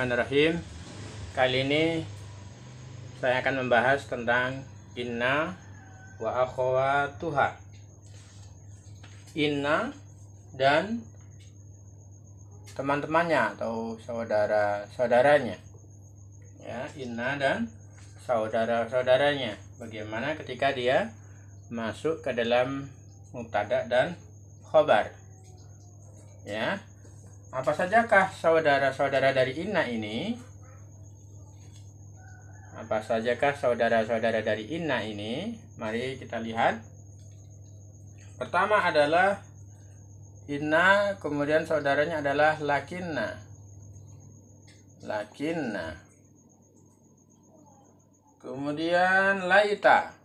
Bismillahirrahmanirrahim. Kali ini saya akan membahas tentang inna wa akhawatuha. Inna dan teman-temannya atau saudara-saudaranya. Ya, inna dan saudara-saudaranya. Bagaimana ketika dia masuk ke dalam mubtada dan khobar. Ya. Apa sajakah saudara-saudara dari inna ini? Apa sajakah saudara-saudara dari inna ini? Mari kita lihat. Pertama adalah inna, kemudian saudaranya adalah lakinna. Lakinna. Kemudian laita.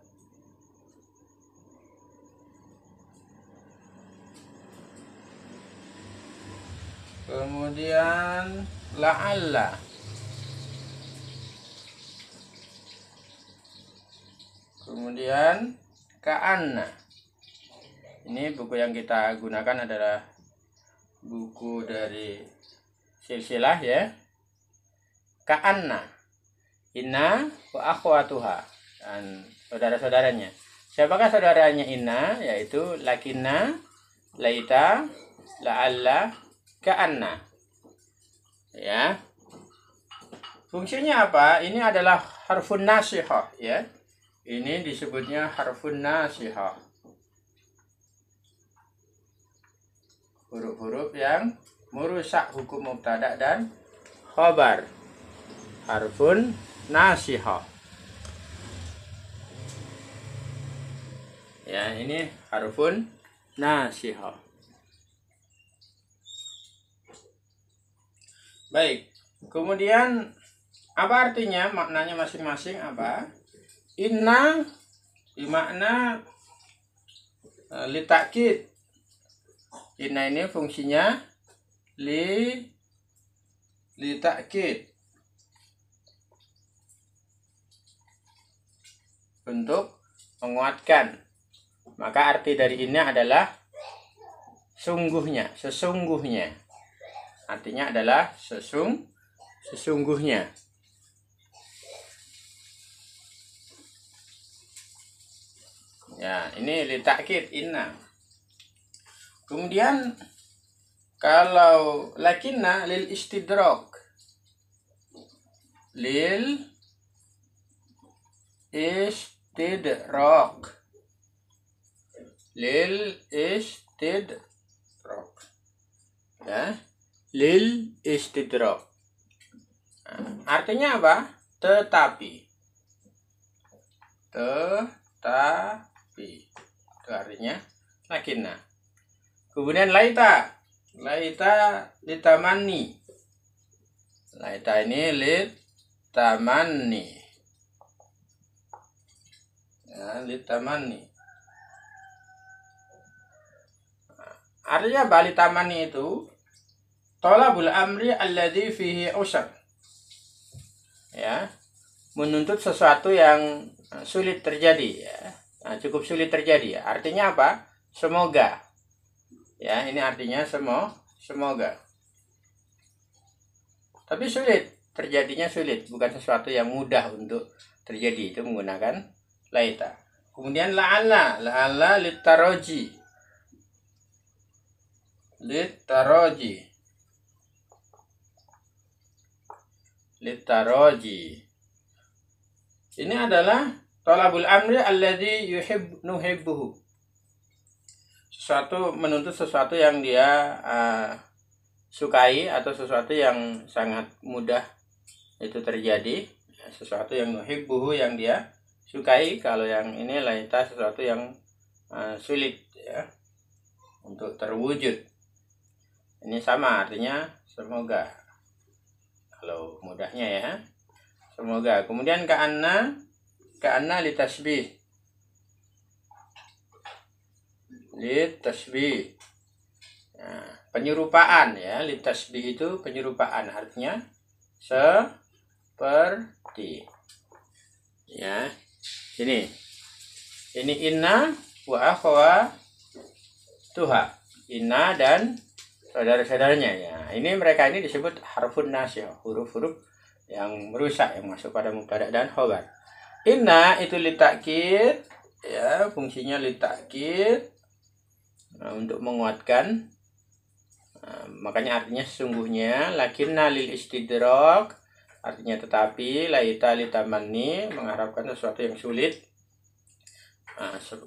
Kemudian la'alla. Kemudian ka'anna. Ini buku yang kita gunakan adalah buku dari silsilah ya. Ka'anna. Inna wa akhwatuha. Dan saudara-saudaranya. Siapakah saudaranya inna? Yaitu lakinna, laita, la'alla, ka'anna. Ya. Fungsinya apa? Ini adalah harfun nasihah ya. Ini disebutnya harfun nasihah. Huruf-huruf yang merusak hukum mubtada dan khabar. Harfun nasihah. Ya, ini harfun nasihah. Baik, kemudian apa artinya, maknanya masing-masing apa? Inna bermakna litakid. Inna ini fungsinya litakid, untuk menguatkan. Maka arti dari inna adalah sungguhnya, sesungguhnya. Artinya adalah sesungguhnya. Ya, ini litakid inna. Kemudian kalau lakinna lil istidrak. Lil istidrak. Lil istidrak. Ya. Lil istidrak. Artinya apa? Tetapi. Tetapi. Itu artinya lakinna. Kemudian laita. Laita litamani. Laita ini litamani. Ya, litamani. Artinya apa litamani itu? Thalabul amri alladzi fihi usr. Ya. Menuntut sesuatu yang sulit terjadi ya. Nah, cukup sulit terjadi. Artinya apa? Semoga. Ya, ini artinya semoga. Tapi sulit, terjadinya sulit, bukan sesuatu yang mudah untuk terjadi. Itu menggunakan laita. Kemudian la'alla, la'alla litaraji. Litaraji. Litaraji. Ini adalah thalabul amri alladzi nuhibbuhu. Sesuatu, menuntut sesuatu yang dia sukai atau sesuatu yang sangat mudah itu terjadi, sesuatu yang nuhibbuhu yang dia sukai. Kalau yang ini laita sesuatu yang sulit ya untuk terwujud. Ini sama artinya semoga. Kalau mudahnya ya, semoga. Kemudian ka'anna litasbih. Litasbih. Nah, penyerupaan ya, litasbih itu penyerupaan, artinya seperti. Ya. Ini inna wa akhwatuha. Inna dan saudara-saudaranya ya. Ini mereka ini disebut harfun nasyah, huruf-huruf yang merusak yang masuk pada mubtada dan khobar. Inna itu litakid ya, fungsinya litakid untuk menguatkan. Makanya artinya sesungguhnya, lakinna lil istidrak artinya tetapi, laita litamanni mengharapkan sesuatu yang sulit.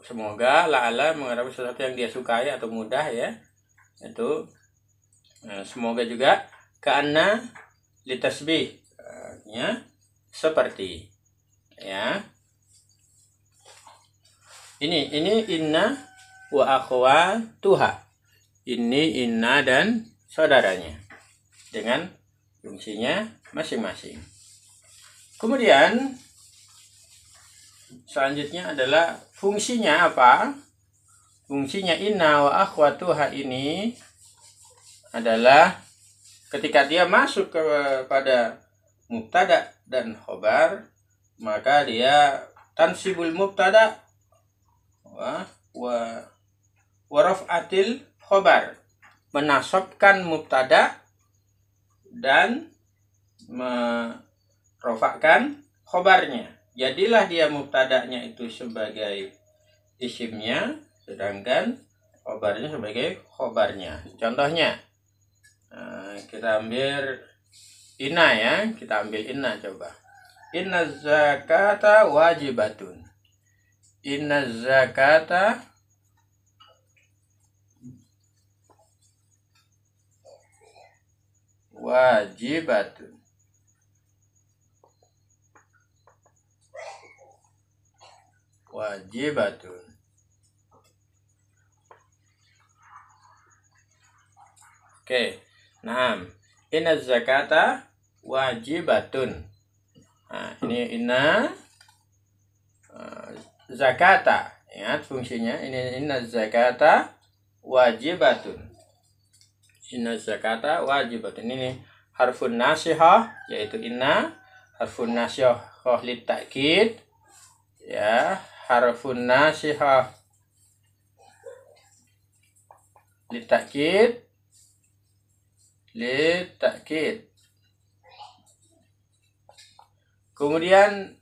Semoga, la'ala mengharapkan sesuatu yang dia sukai atau mudah ya. Itu semoga juga, ka'anna litasbih artinya seperti ya. Ini inna wa akhwatuha. Ini inna dan saudaranya dengan fungsinya masing-masing. Kemudian selanjutnya adalah fungsinya apa? Fungsinya inna wa akhwatuha ini adalah ketika dia masuk kepada mubtada dan khobar, maka dia tansibul mubtada wa raf'atil khobar, menasabkan mubtada dan merofakkan khobarnya. Jadilah dia mubtadanya itu sebagai isimnya, sedangkan khobarnya sebagai khobarnya. Contohnya kita ambil inna ya, kita ambil inna coba. Inna zakata wajibatun. Inna zakata wajibatun. Wajibatun. Oke. Nah, inna zakata wajibatun. Nah, ini inna zakata. Ingat fungsinya. Ini inna zakata wajibatun. Inna zakata wajibatun. Ini harfun nasihah, yaitu inna. Harfun nasihah litakid ya, harfun nasihah litakid. Kemudian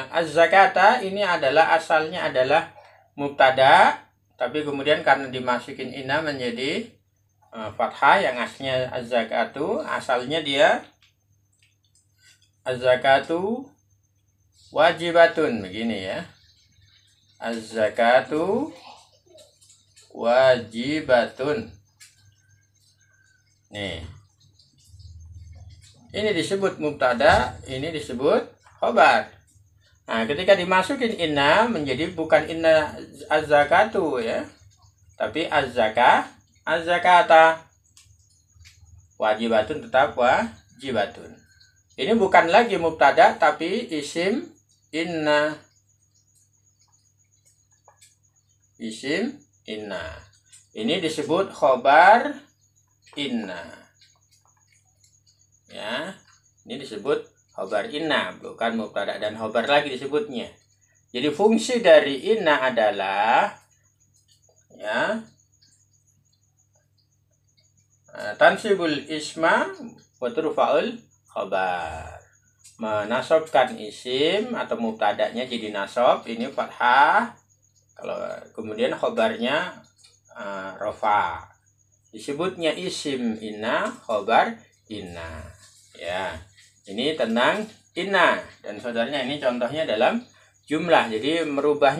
az-zakata ini adalah asalnya adalah mubtada, tapi kemudian karena dimasukin inna menjadi fathah, yang aslinya az-zakatu, asalnya dia az-zakatu wajibatun, begini ya. Az-zakatu wajibatun. Nih. Ini disebut mubtada, ini disebut khobar. Nah, ketika dimasukin inna menjadi bukan inna az-zakatu ya, tapi az-zakata. Wajibatun tetap wajibatun. Ini bukan lagi mubtada tapi isim inna. Isim inna. Ini disebut khobar inna. Ya, ini disebut khobar inna, bukan mubtada dan khobar lagi disebutnya. Jadi fungsi dari inna adalah ya, tansibul isma wa turfa'ul khobar, menasabkan isim atau mubtadanya jadi nasab, ini fathah. Kalau kemudian khobarnya rofa, disebutnya isim inna, khobar inna ya. Ini tentang inna dan saudaranya. Ini contohnya dalam jumlah. Jadi merubah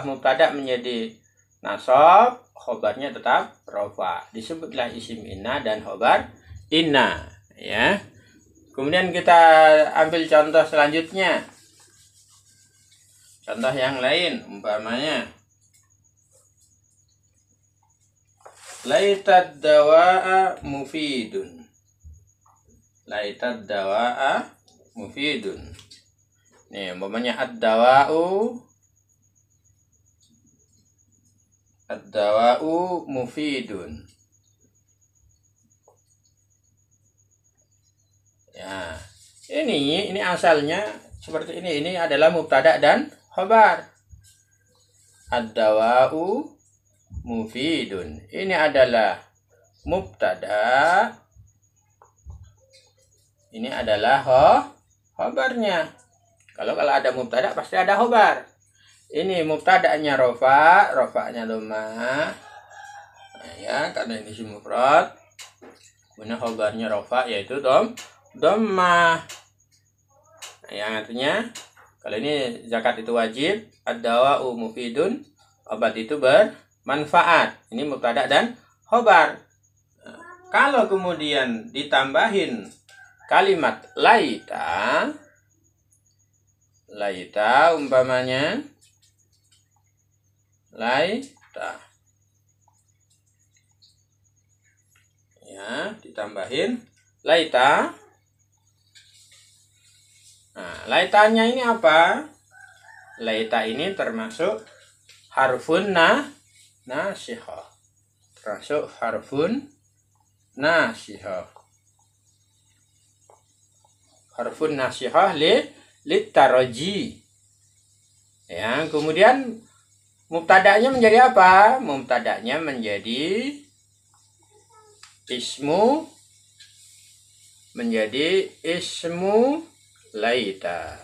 mubtada menjadi nasab, khobarnya tetap rofa, disebutlah isim inna dan khobar inna ya. Kemudian kita ambil contoh selanjutnya, contoh yang lain, umpamanya laitad dawa'a mufidun. Laitad dawa'a mufidun. Nih, umpamanya ad-dawa'u mufidun. Ya. Ini asalnya seperti ini. Ini adalah mubtada dan khobar. Ad-dawa'u mufidun. Ini adalah mubtada. Ini adalah khobarnya. Kalau ada mubtada pasti ada khobar. Ini mubtada'nya rofa, rofa'nya dhammah. Nah, ya, karena ini isim mufrad. Kemudian khobarnya rofa yaitu dhammah. Nah, yang artinya kalau ini zakat itu wajib, ad-dawa'u mufidun, obat itu bermanfaat. Ini mubtada dan khobar. Nah, kalau kemudian ditambahin kalimat laita, laita umpamanya laita, ya, ditambahin laita. Nah, laitanya ini apa? Laita ini termasuk harfun nasihah. Termasuk harfun nasihah. Harfun nasihah litaraji. Ya, kemudian mubtada'nya menjadi apa? Mubtada'nya menjadi ismu laita.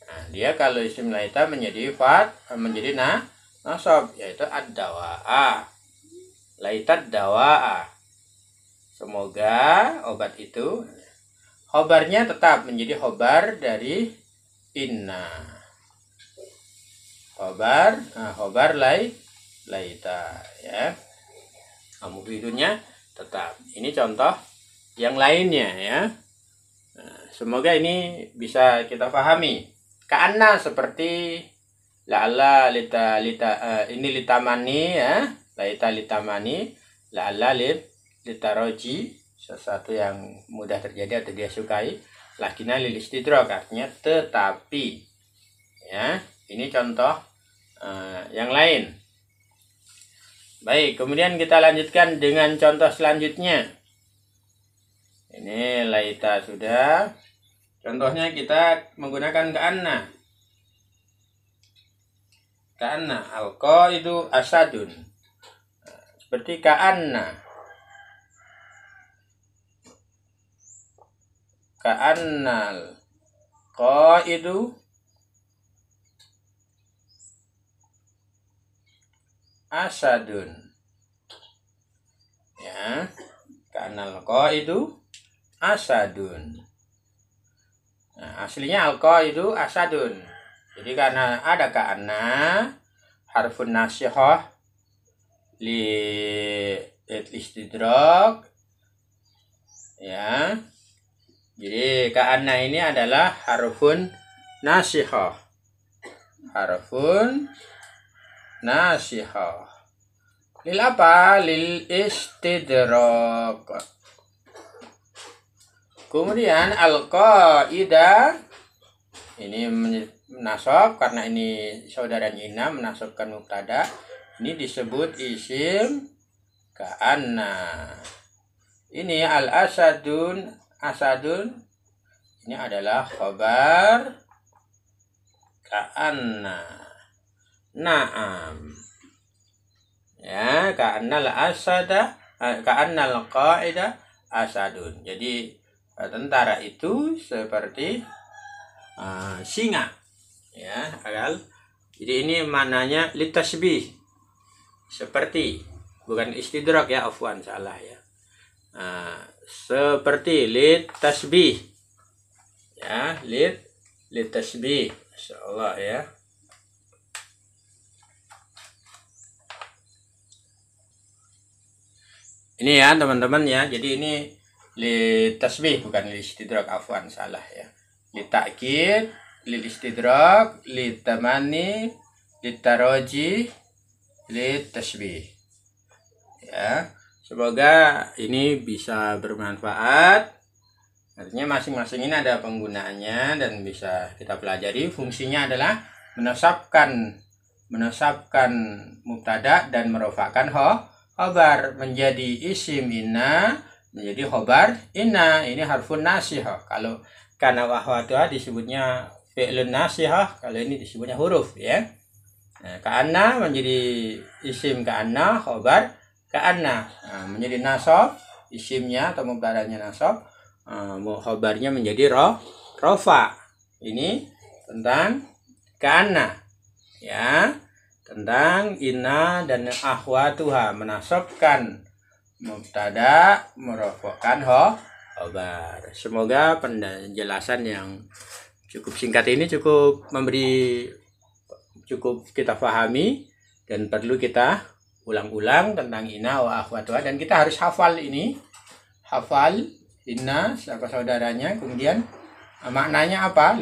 Nah, dia kalau isim laita menjadi nasab, yaitu ad-dawa'a. Laita dawa'a. Semoga obat itu. Khobarnya tetap menjadi khobar dari inna. Khobar laita, ya. Mufidunnya tetap. Ini contoh yang lainnya, ya. Nah, semoga ini bisa kita pahami. Ka'anna seperti la'alla ini litamani, ya. Laita litamani, la'alla litaraji, sesuatu yang mudah terjadi atau dia sukai. Lakina lil istidrak, artinya tetapi, ya. Ini contoh yang lain. Baik, kemudian kita lanjutkan dengan contoh selanjutnya. Ini laita sudah. Contohnya kita menggunakan ka'anna. Ka'anna al-qaidu asadun. Seperti ka'anna. Ka'annal qaidu asadun, ya. Ka'annal qaidu asadun. Nah, aslinya al qaidu asadun. Jadi karena ada ka'anna harfun nasihah li istidrak, ya. Jadi ka'anna ini adalah harfun nasihah. Harfun nasihah. Lil apa? Lil istidrak. Kemudian al-qaidah ini menasab karena ini saudaranya inna, menasabkan mubtada. Ini disebut isim ka'anna. Ini al-asadun, asadun ini adalah khobar ka'anna. Naam, ya, ka'annal asada, ka'annal qaida asadun. Jadi tentara itu seperti singa, ya. Jadi ini mananya litasbih, seperti, bukan istidrak, ya, afwan, salah, ya. Seperti lit tasbih, ya, lit tasbih, insyaallah, ya. Ini ya teman-teman, ya. Jadi ini lit tasbih bukan lit istidrak, afwan, salah, ya. Lit ta'kid, lit istidrak, lit tamani, lit taraji, lit tasbih, ya. Semoga ini bisa bermanfaat. Artinya masing-masing ini ada penggunaannya dan bisa kita pelajari. Fungsinya adalah menasabkan mubtada dan merofakkan khobar menjadi isim inna, menjadi khobar inna. Ini harfun nasihah. Kalau karena wahwatuha disebutnya fi'lun nasihah, kalau ini disebutnya huruf, ya. Nah, ka'anna menjadi isim ka'anna, khobar ka'anna. Menjadi nasab, isimnya atau mubtada'nya nasab, khabarnya menjadi rofa. Ini tentang ka'anna, ya, tentang inna dan akhwatuha, menasabkan mubtada, merofokkan khabar. Semoga penjelasan yang cukup singkat ini cukup kita pahami dan perlu kita ulang-ulang tentang inna wa akhwatuha, dan kita harus hafal ini, hafal inna siapa saudaranya, kemudian maknanya apa,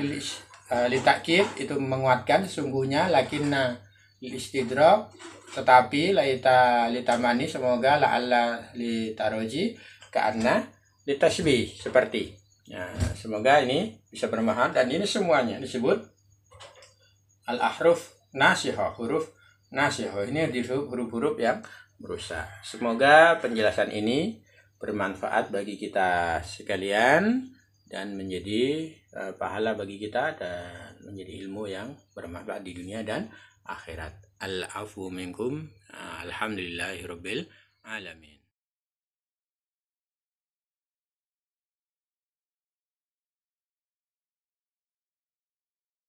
litakid itu menguatkan sesungguhnya, lakinna istidrak tetapi, laita litamani semoga, la'alla litaroji, ka'anna litasbih seperti. Nah, semoga ini bisa bermanfaat, dan ini semuanya disebut al-ahruf nasihah, huruf nasihah. Ini huruf-huruf yang berusaha. Semoga penjelasan ini bermanfaat bagi kita sekalian dan menjadi pahala bagi kita dan menjadi ilmu yang bermanfaat di dunia dan akhirat. Al-afu minkum. Alhamdulillahirabbil alamin.